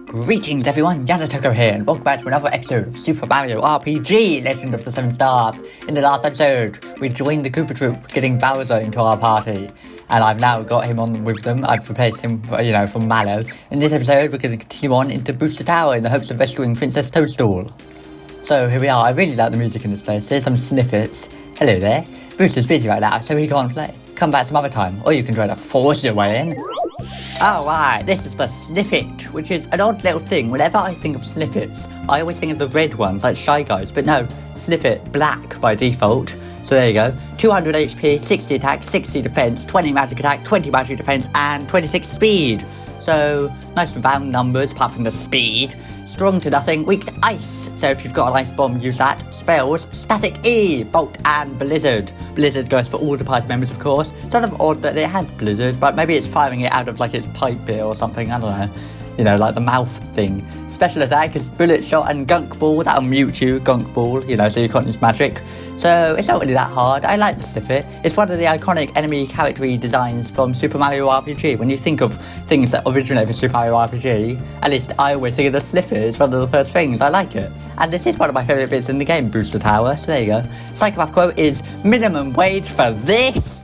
Greetings everyone, Yanatoko here, and welcome back to another episode of Super Mario RPG Legend of the Seven Stars. In the last episode, we joined the Koopa Troop, getting Bowser into our party. And I've now got him on with them. I've replaced him, from Mallow. In this episode, we're going to continue on into Booster Tower in the hopes of rescuing Princess Toadstool. So here we are. I really like the music in this place. Here's some snippets. Hello there. Booster's busy right now, so he can't play. Come back some other time, or you can try to force your way in. Alright, this is the Sniffit, which is an odd little thing. Whenever I think of Sniffits, I always think of the red ones, like Shy Guys. But no, Sniffit, black by default. So there you go. 200 HP, 60 attack, 60 defense, 20 magic attack, 20 magic defense, and 26 speed. So, nice round numbers, apart from the speed. Strong to nothing, weak to ice. So if you've got an ice bomb, use that. Spells, static E, bolt and blizzard. Blizzard goes for all the party members, of course. It's sort of odd that it has blizzard, but maybe it's firing it out of like its pipe bit or something, I don't know. You know, like the mouth thing. Special attack is bullet shot and gunk ball. That'll mute you, gunk ball, so you can't use magic. So it's not really that hard. I like the Sniffit. It's one of the iconic enemy character designs from Super Mario RPG. When you think of things that originate from Super Mario RPG, at least I always think of the Sniffit. It's one of the first things. I like it. And this is one of my favourite bits in the game, Booster Tower. So there you go. Psychopath quote is minimum wage for this.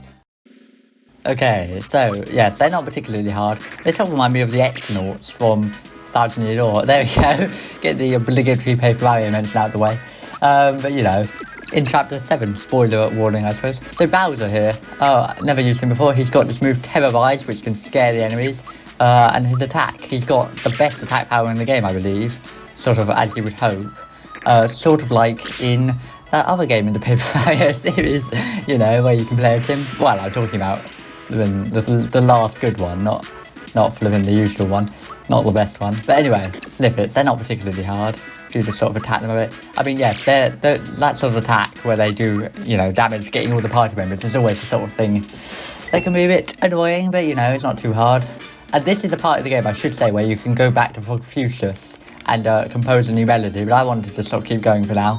Okay, so, yes, they're not particularly hard. They sort of remind me of the X-Nauts from Sergeant Eudora. There we go. Get the obligatory Paper Mario mention out of the way. But, in Chapter 7, spoiler warning, I suppose. So, Bowser here. Never used him before. He's got this move, Terrorize, which can scare the enemies. And his attack. He's got the best attack power in the game, I believe. Sort of, as you would hope. Sort of like in that other game in the Paper Mario series, where you can play as him. Well, I'm talking about the last good one, not flipping the usual one, not the best one. But anyway, Snippets, they're not particularly hard. You just sort of attack them a bit. I mean, yes, they're that sort of attack where they do, damage getting all the party members is always the sort of thing that can be a bit annoying, but it's not too hard. And this is a part of the game, I should say, where you can go back to Fuchsius and compose a new melody, but I wanted to sort of keep going for now.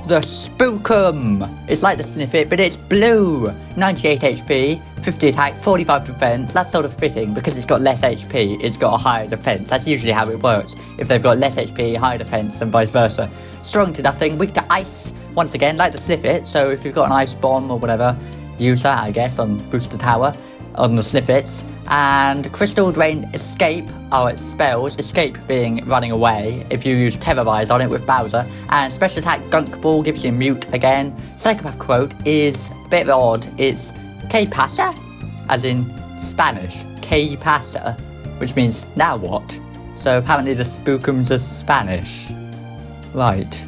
The Spookum! It's like the Sniffit, but it's blue! 98 HP, 50 attack, 45 defense. That's sort of fitting because it's got less HP, it's got a higher defense. That's usually how it works. If they've got less HP, higher defense, and vice versa. Strong to nothing, weak to ice. Once again, like the Sniffit, so if you've got an ice bomb or whatever, use that, I guess, on Booster Tower, on the Sniffits. And Crystal Drain Escape are its spells, escape being running away if you use Terrorize on it with Bowser, and Special Attack Gunk Ball gives you mute again. Psychopath quote is a bit odd, it's Que pasa? As in Spanish, Que pasa, which means now what? So apparently the Spookums are Spanish. Right.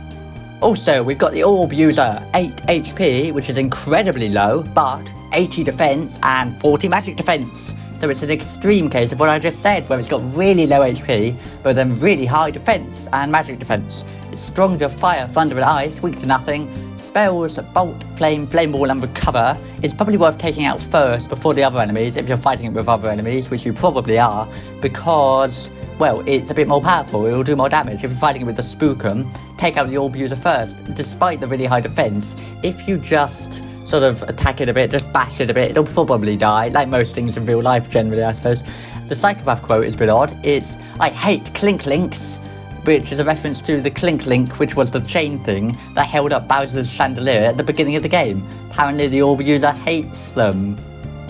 Also, we've got the Orb user, 8 HP, which is incredibly low, but 80 defense and 40 magic defense. So it's an extreme case of what I just said, where it's got really low HP, but then really high defense and magic defense. It's strong to fire, thunder and ice, weak to nothing. Spells, bolt, flame, flame ball and recover is probably worth taking out first before the other enemies, if you're fighting it with other enemies, which you probably are, because, well, it's a bit more powerful, it'll do more damage. If you're fighting it with the Spookum, take out the Orb user first. Despite the really high defense, if you just sort of attack it a bit, just bash it a bit, it'll probably die, like most things in real life generally, I suppose. The Psychopath quote is a bit odd. It's, I hate Clink Links, which is a reference to the Clink Link, which was the chain thing that held up Bowser's chandelier at the beginning of the game. Apparently the Orb user hates them.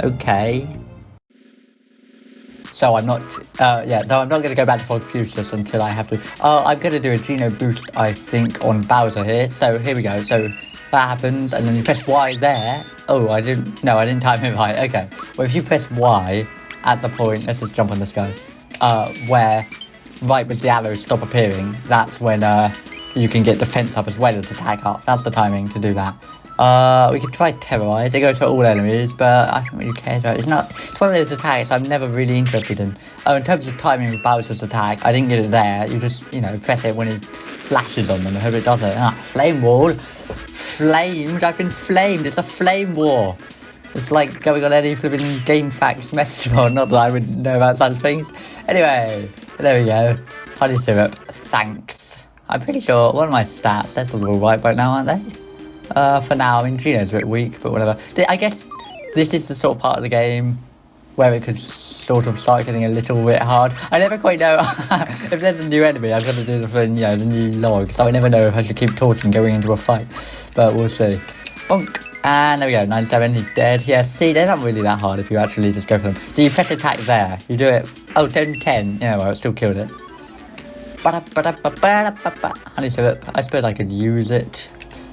Okay. So I'm not going to go back to Fuchsius until I have to. I'm going to do a Geno boost, I think, on Bowser here. So here we go. So that happens, and then you press Y there. Oh, I didn't time it right. Okay. Well, if you press Y at the point, let's just jump on this guy, where right as the arrows stop appearing, that's when you can get defense up as well as attack up. That's the timing to do that. We could try Terrorize. It goes for all enemies, but I don't really care. It's one of those attacks I'm never really interested in. Oh, in terms of timing with Bowser's attack, I didn't get it there. You just, press it when he flashes on them and hope it does it. Flame wall. Flamed. I've been flamed. It's a flame war. It's like going on any flipping Game Facts message board. Not that I would know about such things. Anyway, there we go. Honey syrup. Thanks. I'm pretty sure one of my stats, that's all right now, aren't they? For now, I mean, Geno's a bit weak, but whatever. I guess this is the sort of part of the game where it could sort of start getting a little bit hard. I never quite know if there's a new enemy. I've got to do the new log, so I never know if I should keep torching going into a fight. But we'll see. Bonk. And there we go, 97, he's dead. Yeah, see, they're not really that hard if you actually just go for them. So you press attack there, you do it, 10. Yeah, well, it still killed it. Honey syrup, I suppose I could use it.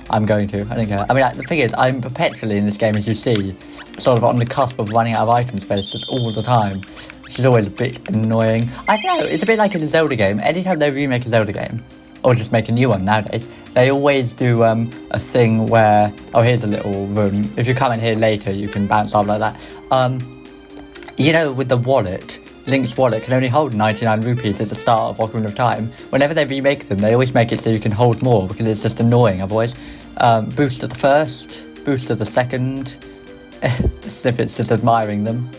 I'm going to, I don't care. I mean, the thing is, I'm perpetually in this game, as you see, sort of on the cusp of running out of item space just all the time, which is always a bit annoying. I don't know, it's a bit like in a Zelda game. Anytime they remake a Zelda game, or just make a new one nowadays, they always do a thing where, oh, here's a little room. If you come in here later, you can bounce off like that. You know, with the wallet, Link's wallet can only hold 99 rupees at the start of Ocarina of Time. Whenever they remake them, they always make it so you can hold more, because it's just annoying otherwise. Boost at the first, boost at the second, just if it's just admiring them.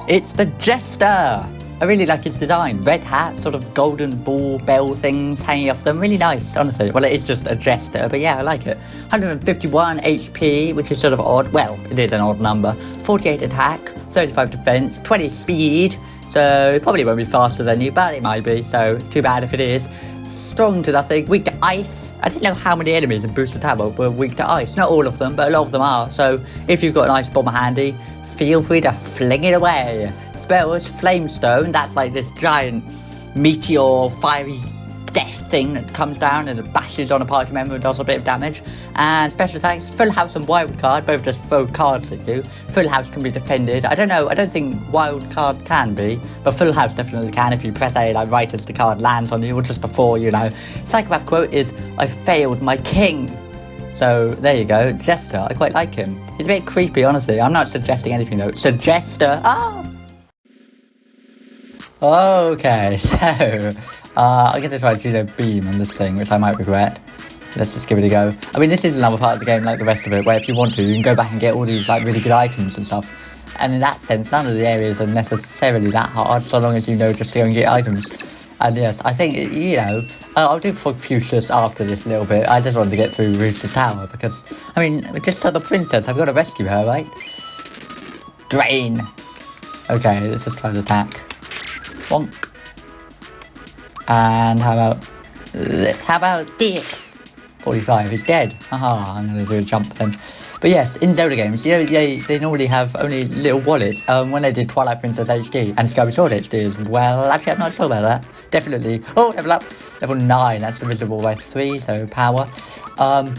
It's the Jester! I really like his design. Red hat, sort of golden ball bell things hanging off them. Really nice, honestly. Well, it is just a Jester, but yeah, I like it. 151 HP, which is sort of odd. Well, it is an odd number. 48 attack, 35 defense, 20 speed. So it probably won't be faster than you, but it might be. So too bad if it is. Strong to nothing, weak to ice. I didn't know how many enemies in Booster Tower were weak to ice. Not all of them, but a lot of them are. So if you've got an ice bomber handy, feel free to fling it away. Spells, Flamestone, that's like this giant meteor, fiery death thing that comes down and bashes on a party member and does a bit of damage. And special attacks, Full House and Wild Card, both just throw cards at you. Full House can be defended. I don't know, I don't think Wild Card can be, but Full House definitely can if you press A like right as the card lands on you, or just before, you know. Psychopath quote is, I failed my king. So, there you go, Jester, I quite like him. He's a bit creepy, honestly. I'm not suggesting anything though. Suggester, Okay, so, I'm going to try to do a beam on this thing, which I might regret. Let's just give it a go. I mean, this is another part of the game like the rest of it, where if you want to, you can go back and get all these like really good items and stuff. And in that sense, none of the areas are necessarily that hard, so long as you know just to go and get items. And yes, I think, you know, I'll do Fuchsius after this a little bit. I just wanted to get through Rooster Tower, because, I mean, just so the princess, I've got to rescue her, right? Drain! Okay, let's just try to attack. Bonk. And how about this? How about this? 45, he's dead. Haha, I'm going to do a jump then. But yes, in Zelda games, you know, they normally have only little wallets. When they did Twilight Princess HD and Skyward Sword HD as well. Actually, I'm not sure about that. Definitely. Oh, level up. Level 9, that's divisible by 3, so power. And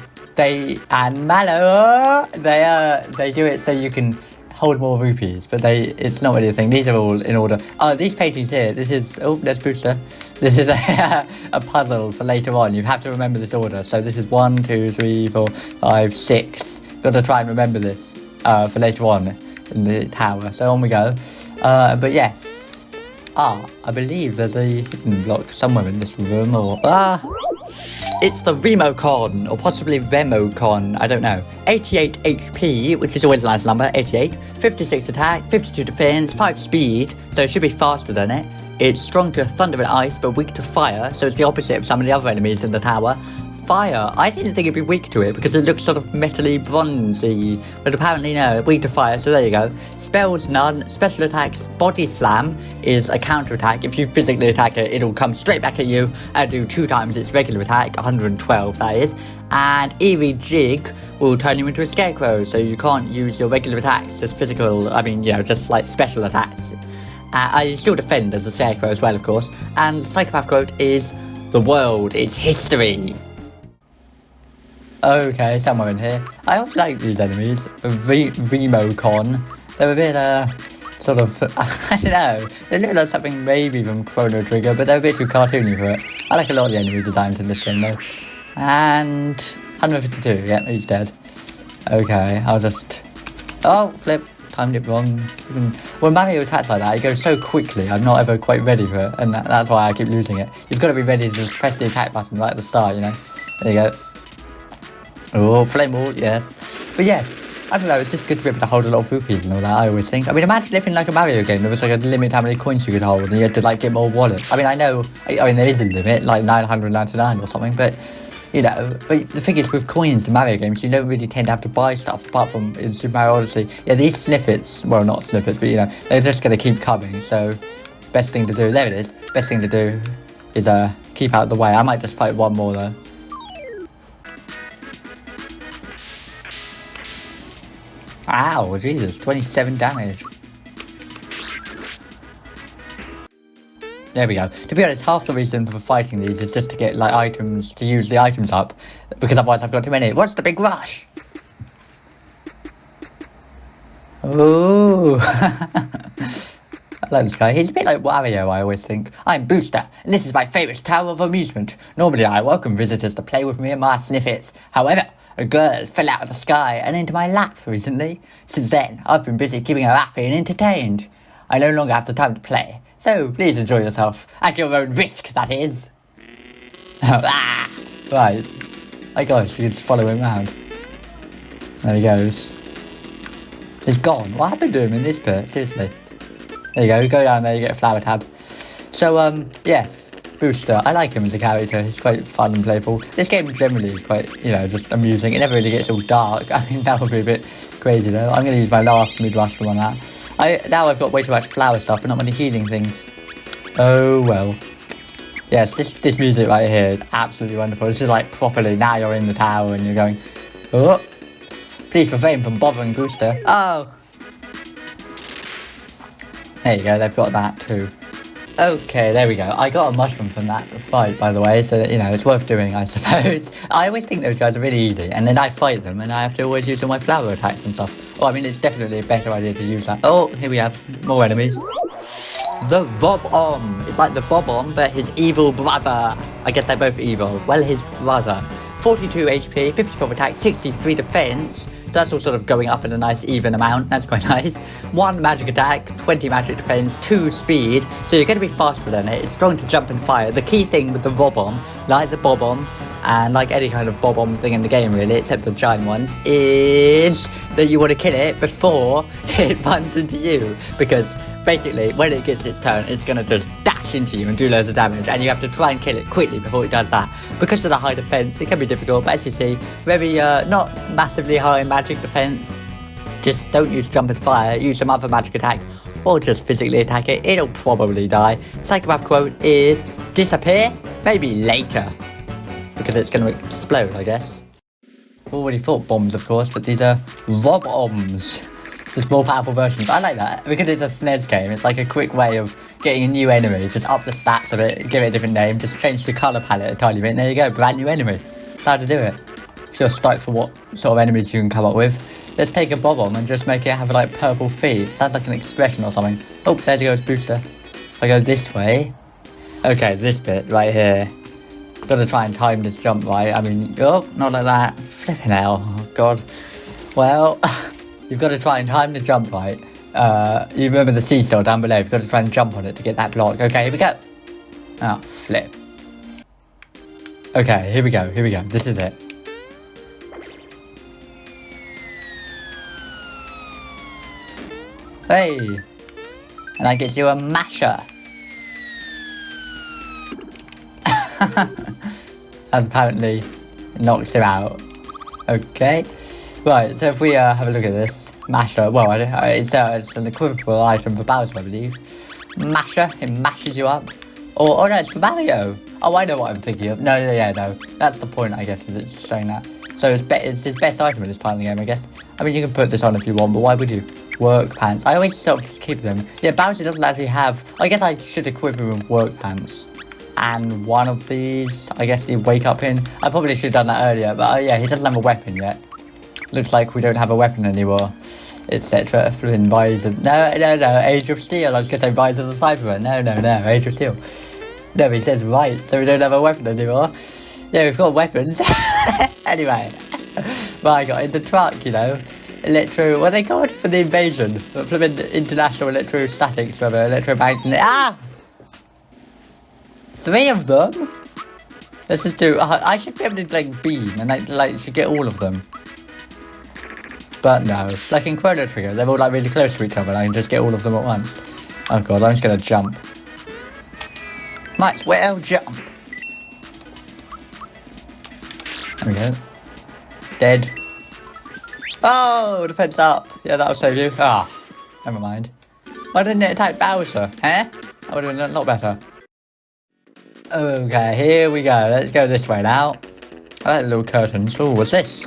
Mallow, they do it so you can hold more rupees, but it's not really a thing. These are all in order. These paintings here, this is, there's Booster. This is a puzzle for later on. You have to remember this order. So this is 1, 2, 3, 4, 5, 6. Got to try and remember this for later on in the tower. So on we go. But yes. I believe there's a hidden block somewhere in this room, or it's the Remocon, or possibly Remocon, I don't know. 88 HP, which is always a nice number, 88. 56 attack, 52 defense, 5 speed, so it should be faster than it. It's strong to thunder and ice, but weak to fire, so it's the opposite of some of the other enemies in the tower. Fire, I didn't think it'd be weak to it, because it looks sort of metally bronzy, but apparently no, weak to fire, so there you go. Spells, none. Special attacks, Body Slam is a counter attack. If you physically attack it, it'll come straight back at you and do 2 times its regular attack, 112 that is. And Eerie Jig will turn you into a scarecrow, so you can't use your regular attacks as physical, just like special attacks. You still defend as a scarecrow as well, of course. And Psychopath quote is, the world is history. Okay, somewhere in here. I always like these enemies. Remocon. They're a bit, sort of, I don't know. They look like something maybe from Chrono Trigger, but they're a bit too cartoony for it. I like a lot of the enemy designs in this game, though. And 152, yeah, he's dead. Okay, I'll just... Oh, flip. Timed it wrong. When Mario attacks like that, it goes so quickly, I'm not ever quite ready for it, and that's why I keep losing it. You've got to be ready to just press the attack button right at the start, you know. There you go. Oh, flame wall, yes. But yes, I don't know, it's just good to be able to hold a lot of rupees and all that, I always think. I mean, imagine if in like a Mario game, there was like a limit how many coins you could hold, and you had to like get more wallets. I mean, I know, there is a limit, like 999 or something, but you know. But the thing is, with coins in Mario games, you don't really tend to have to buy stuff, apart from in Super Mario Odyssey. Yeah, these snippets, well, not snippets, but, you know, they're just going to keep coming, so best thing to do, there it is, best thing to do is keep out of the way. I might just fight one more, though. Ow, Jesus, 27 damage. There we go. To be honest, half the reason for fighting these is just to get, like, items, to use the items up, because otherwise I've got too many. What's the big rush? Ooh. I like this guy. He's a bit like Wario, I always think. I'm Booster, and this is my favourite tower of amusement. Normally I welcome visitors to play with me and my sniffets. However, a girl fell out of the sky and into my lap recently. Since then, I've been busy keeping her happy and entertained. I no longer have the time to play, so please enjoy yourself. At your own risk, that is. Right. My gosh, you can just follow him around. There he goes. He's gone. What happened to him in this bit? Seriously. There you go down there, you get a flower tab. So, yes, Booster. I like him as a character. He's quite fun and playful. This game generally is quite, you know, just amusing. It never really gets all dark. I mean, that would be a bit crazy, though. I'm going to use my last mid-rush on that. Now I've got way too much flower stuff and not many healing things. Oh, well. Yes, this music right here is absolutely wonderful. This is like properly, now you're in the tower and you're going, oh, please refrain from bothering Booster. Oh. There you go, they've got that too. Okay, there we go. I got a mushroom from that fight, by the way, so, you know, it's worth doing, I suppose. I always think those guys are really easy, and then I fight them, and I have to always use all my flower attacks and stuff. Oh, I mean, it's definitely a better idea to use that. Oh, here we have more enemies. The Bob-omb. It's like the Bob-omb, but his evil brother. I guess they're both evil. Well, his brother. 42 HP, 54 attack, 63 defense. So that's all sort of going up in a nice even amount. That's quite nice. 1 magic attack, 20 magic defense, 2 speed. So you're going to be faster than it. It's strong to jump and fire. The key thing with the Bob-omb, like the Bob-omb, and like any kind of Bob-omb thing in the game really, except the giant ones, is that you want to kill it before it runs into you. Because basically, when it gets its turn, it's going to just dash into you and do loads of damage, and you have to try and kill it quickly before it does that. Because of the high defense, it can be difficult, but as you see, very not massively high magic defense. Just don't use jump and fire, use some other magic attack, or just physically attack it. It'll probably die. Psychopath quote is, disappear, maybe later. Because it's going to explode, I guess. I've already thought bombs, of course, but these are Rob-ombs. Just more powerful versions. I like that. Because it's a SNES game, it's like a quick way of getting a new enemy. Just up the stats of it, give it a different name, just change the colour palette a tiny bit, and there you go, brand new enemy. That's how to do it. If you're stoked for what sort of enemies you can come up with, let's take a Bob-omb and just make it have like purple feet. Sounds like an expression or something. Oh, there goes Booster. If I go this way. Okay, this bit right here. Got to try and time this jump right. I mean, oh, not like that. Flipping hell. Oh, God. Well, you've got to try and time the jump right. You remember the seesaw down below. You've got to try and jump on it to get that block. Okay, here we go. Oh, flip. Okay, here we go. This is it. Hey. And that gets you a masher. And apparently knocks him out. Okay. Right, so if we have a look at this. Masher, well, it's an equivalent item for Bowser, I believe. Masher, it mashes you up. Or no, it's for Mario. Oh, I know what I'm thinking of. No. That's the point, I guess, is it's showing that. So it's his best item at this part in the game, I guess. I mean, you can put this on if you want, but why would you? Work pants. I always sort of just keep them. Yeah, Bowser doesn't actually have... I guess I should equip him with work pants. And one of these, I guess the wake up pin. I probably should have done that earlier, but yeah, he doesn't have a weapon yet. Looks like we don't have a weapon anymore, etc. Flipping visor. No, Age of Steel. I was going to say visor of the Cyberman. No, Age of Steel. No, he says right, so we don't have a weapon anymore. Yeah, we've got weapons. Anyway, my God, in the truck, you know. What are they called for the invasion? Flipping international electrostatics, whatever, electromagnetic. Ah! 3 of them? Let's just do... I should be able to, like, beam and, like, should get all of them. But no. Like in Chrono Trigger, they're all, like, really close to each other and I can just get all of them at once. Oh, God, I'm just gonna jump. Might as well jump. There we go. Dead. Oh, defense up. Yeah, that'll save you. Ah, never mind. Why didn't it attack Bowser? Huh? That would have been a lot better. Okay, here we go. Let's go this way now. I like the little curtains. Oh, what's this?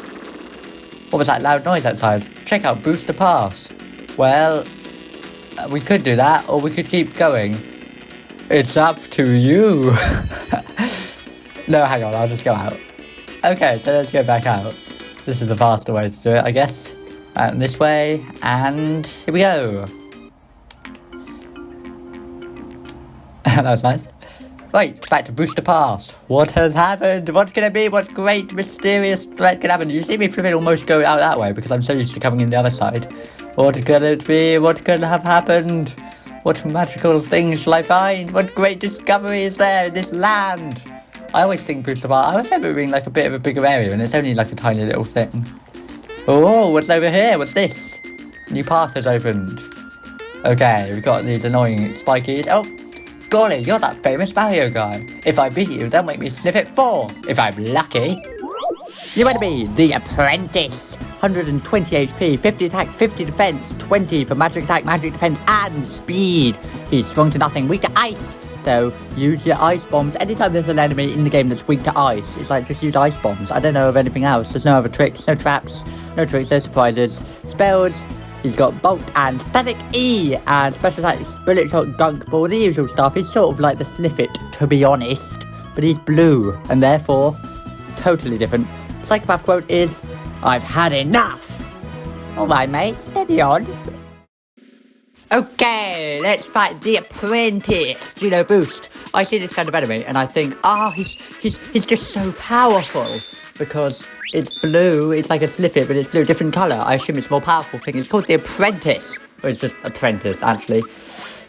What was that loud noise outside? Check out Booster Pass. Well, we could do that, or we could keep going. It's up to you. No, hang on, I'll just go out. Okay, so let's go back out. This is the faster way to do it, I guess. This way, and here we go. That was nice. Right, back to Booster Pass. What has happened? What's going to be? What great mysterious threat can happen? You see me flipping almost go out that way because I'm so used to coming in the other side. What could it be? What could have happened? What magical things shall I find? What great discovery is there in this land? I always think Booster Pass, I remember it being like a bit of a bigger area and it's only like a tiny little thing. Oh, what's over here? What's this? New path has opened. Okay, we've got these annoying spikies. Oh, golly, you're that famous Mario guy. If I beat you, they'll make me sniff it 4. If I'm lucky. You want to be the apprentice. 120 HP, 50 attack, 50 defense, 20 for magic attack, magic defense, and speed. He's strong to nothing, weak to ice. So use your ice bombs anytime there's an enemy in the game that's weak to ice. It's like just use ice bombs. I don't know of anything else. There's no other tricks, no traps, no surprises. Spells. He's got Bolt and Static E and special attacks, Bullet Shot, Gunk Ball, the usual stuff. He's sort of like the Sniffit, to be honest. But he's blue and therefore totally different. Psychopath quote is, I've had enough. Alright mate, steady on. Okay, let's fight the apprentice. Geno Boost. I see this kind of enemy and I think, he's just so powerful because it's blue. It's like a Sniffit, but it's blue, different colour. I assume it's a more powerful thing. It's called the apprentice, or it's just apprentice actually.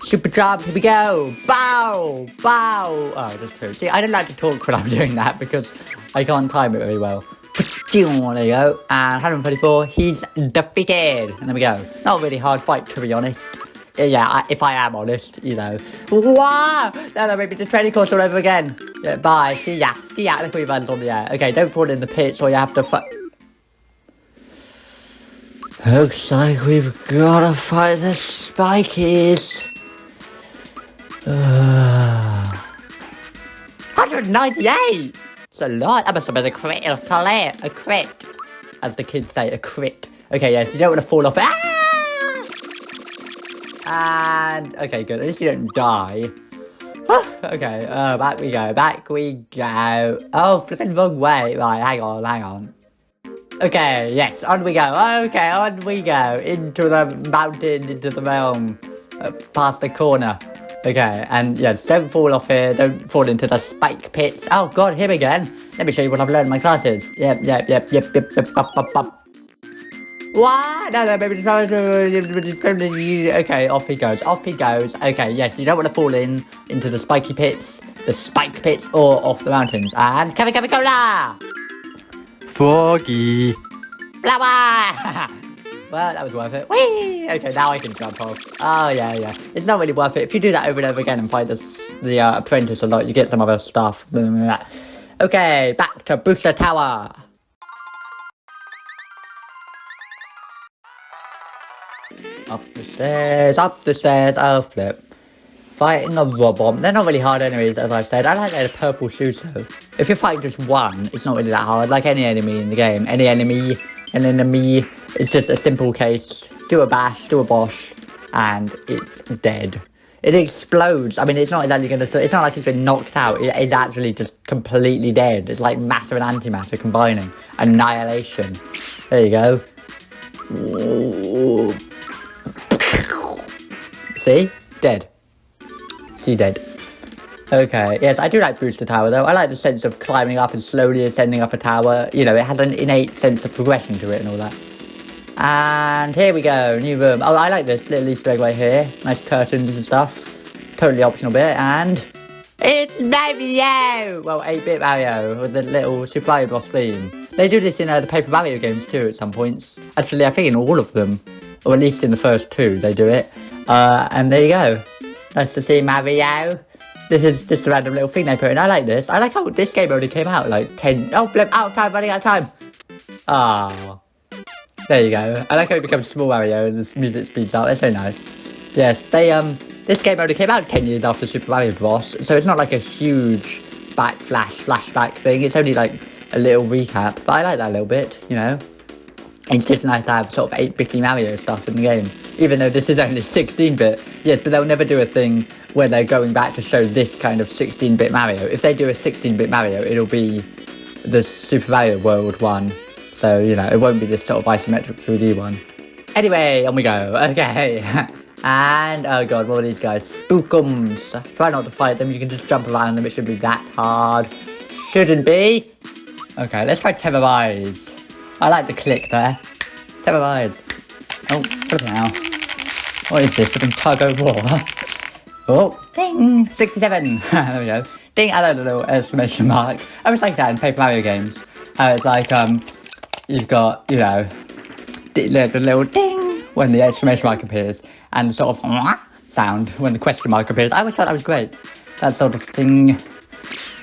Super jump. Here we go. Bow, bow. Oh, that's true. See, I don't like to talk when I'm doing that because I can't time it very well. There you go. And 134, he's defeated. And there we go. Not a really hard fight, to be honest. Yeah, if I am honest, you know. Wow! No, maybe the training course all over again. Yeah, bye. See ya. Look how he runs on the air. Okay, don't fall in the pits or you have to fight. Looks like we've got to fight the spikies. 198! It's a lot. That must have been a crit. A crit. As the kids say, a crit. Okay, yes, you don't want to fall off. Ah! And, okay, good. At least you don't die. Okay, back we go. Oh, flipping wrong way. Right, hang on. Okay, yes, on we go. Okay, on we go. Into the mountain, into the realm. Past the corner. Okay, and yes, don't fall off here. Don't fall into the spike pits. Oh, God, him again. Let me show you what I've learned in my classes. Yep. What? No, baby. Okay, off he goes. Okay, yes, you don't want to fall into the spiky pits, the spike pits, or off the mountains. And Cola! Froggy! Flower! Well, that was worth it. Whee! Okay, now I can jump off. Oh, yeah. It's not really worth it. If you do that over and over again and fight the apprentice a lot, you get some other stuff. Okay, back to Booster Tower. Up the stairs, oh flip. Fighting a robot. They're not really hard enemies, as I've said. I like that purple shoes though. If you're fighting just one, it's not really that hard. Like any enemy in the game. An enemy, it's just a simple case. Do a bash, do a bosh, and it's dead. It explodes. I mean, it's not exactly it's not like it's been knocked out. It is actually just completely dead. It's like matter and antimatter combining. Annihilation. There you go. Ooh. See? Dead. See, dead. Okay, yes, I do like Booster Tower though. I like the sense of climbing up and slowly ascending up a tower. You know, it has an innate sense of progression to it and all that. And here we go, new room. Oh, I like this little Easter egg right here. Nice curtains and stuff. Totally optional bit. And it's Mario! Well, 8-bit Mario with the little Super Boss theme. They do this in the Paper Mario games too at some points. Actually, I think in all of them. Or at least in the first 2, they do it. And there you go. Nice to see Mario. This is just a random little thing they put in. I like this. I like how this game only came out like 10... Oh, flip, out of time, running out of time. Oh. There you go. I like how it becomes small Mario and the music speeds up. It's very nice. Yes, this game only came out 10 years after Super Mario Bros. So it's not like a huge flashback thing. It's only like a little recap. But I like that a little bit, you know. It's just nice to have sort of 8-bitty Mario stuff in the game. Even though this is only 16-bit. Yes, but they'll never do a thing where they're going back to show this kind of 16-bit Mario. If they do a 16-bit Mario, it'll be the Super Mario World one. So, you know, it won't be this sort of isometric 3D one. Anyway, on we go. Okay. And, oh god, what are these guys? Spookums. Try not to fight them. You can just jump around them. It shouldn't be that hard. Shouldn't be. Okay, let's try Terrorize. I like the click there. Terrorize. Oh, flip it now. What is this? Flipping tug of war. Oh, ding. 67. There we go. Ding, and a little exclamation mark. I was like that in Paper Mario games. It's like, you've got, you know, the little ding when the exclamation mark appears. And the sort of sound when the question mark appears. I always thought that was great. That sort of thing.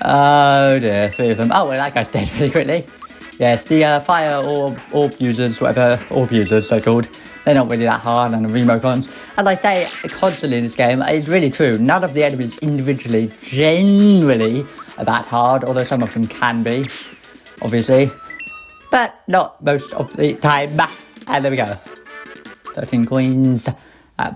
Oh dear, 3 of them. Oh, well, that guy's dead really quickly. Yes, the fire orb users, whatever orb users they're called, they're not really that hard, and the remocons. As I say constantly in this game, it's really true. None of the enemies individually, generally, are that hard, although some of them can be, obviously. But not most of the time. And there we go. 13 coins. Can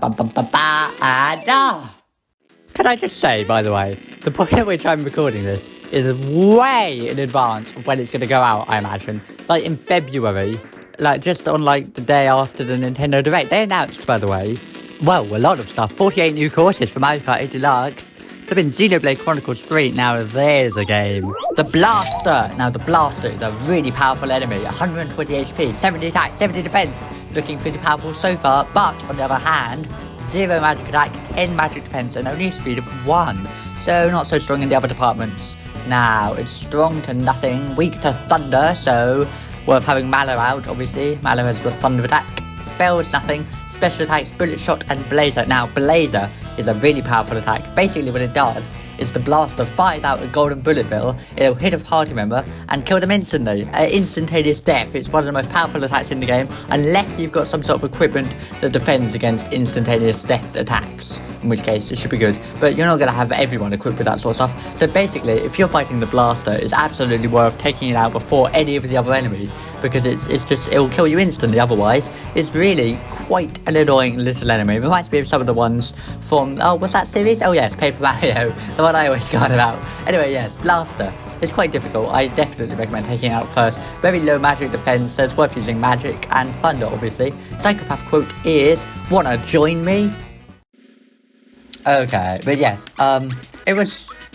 I just say, by the way, the point at which I'm recording this is way in advance of when it's going to go out, I imagine. Like in February, like just on like the day after the Nintendo Direct. They announced, by the way, well, a lot of stuff. 48 new courses for Mario Kart 8 Deluxe. There's been Xenoblade Chronicles 3. Now there's a game. The Blaster. Now the Blaster is a really powerful enemy. 120 HP, 70 attack, 70 defense. Looking pretty powerful so far, but on the other hand, 0 magic attack, 10 magic defense, and only a speed of 1. So not so strong in the other departments. Now, it's strong to nothing, weak to thunder, so worth having Mallow out, obviously. Mallow has the thunder attack. Spells, nothing. Special attacks, bullet shot, and blazer. Now, blazer is a really powerful attack. Basically, what it does is the blaster fires out a golden bullet bill, it'll hit a party member and kill them instantly. Instantaneous death. It's one of the most powerful attacks in the game, unless you've got some sort of equipment that defends against instantaneous death attacks, in which case it should be good. But you're not going to have everyone equipped with that sort of stuff. So basically, if you're fighting the blaster, it's absolutely worth taking it out before any of the other enemies, because it'll kill you instantly otherwise. It's really quite an annoying little enemy. It reminds me of some of the ones from, oh, what's that series? Oh yes, Paper Mario, the one I always got about. Anyway, yes, blaster. It's quite difficult. I definitely recommend taking it out first. Very low magic defense, so it's worth using magic and thunder, obviously. Psychopath quote is, wanna join me? Okay, but yes,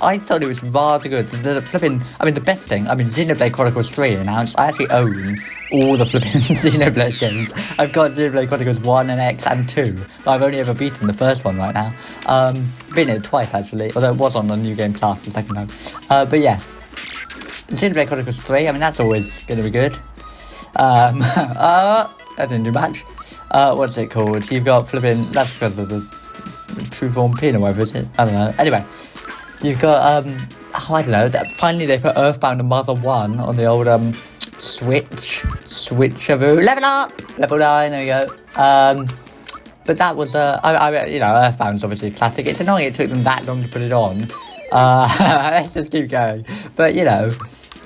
I thought it was rather good. The best thing, Xenoblade Chronicles 3 announced. I actually own all the flipping Xenoblade games. I've got Xenoblade Chronicles 1 and X and 2. But I've only ever beaten the first one right now. Beaten it twice, actually, although it was on the New Game Plus the second time. But yes, Xenoblade Chronicles 3, that's always going to be good. That didn't do much. What's it called? You've got flipping, that's because of the True Form Pin or whatever, is it? I don't know. Anyway, you've got, I don't know, finally they put Earthbound and Mother 1 on the old, Switcheroo. Level up! Level 9, there we go. But that was, Earthbound's obviously a classic. It's annoying it took them that long to put it on. Let's just keep going. But,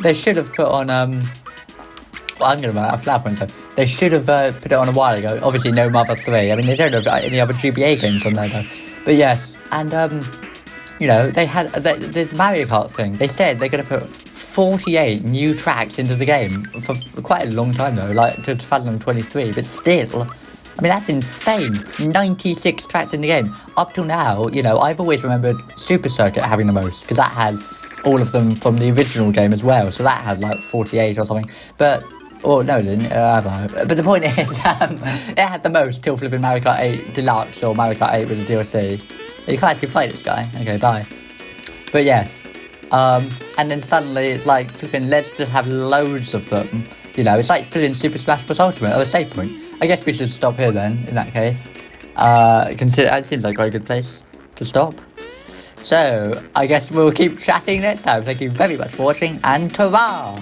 they should have put on, I'm going to run out of flower points. They should have put it on a while ago. Obviously, no Mother 3. They don't have any other GBA games on there, though. But yes, and, they had the Mario Kart thing. They said they're going to put 48 new tracks into the game for quite a long time, though, like to 2023. But still, that's insane. 96 tracks in the game. Up till now, I've always remembered Super Circuit having the most, because that has all of them from the original game as well. So that has like 48 or something. But no, it didn't. I don't know. But the point is, it had the most till flipping Mario Kart 8 Deluxe or Mario Kart 8 with the DLC. You can't actually fight this guy. Okay, bye. But yes. And then suddenly it's like flipping, let's just have loads of them. It's like flipping Super Smash Bros. Ultimate or a save point. I guess we should stop here then, in that case. It seems like quite a good place to stop. So, I guess we'll keep chatting next time. Thank you very much for watching, and ta-ra!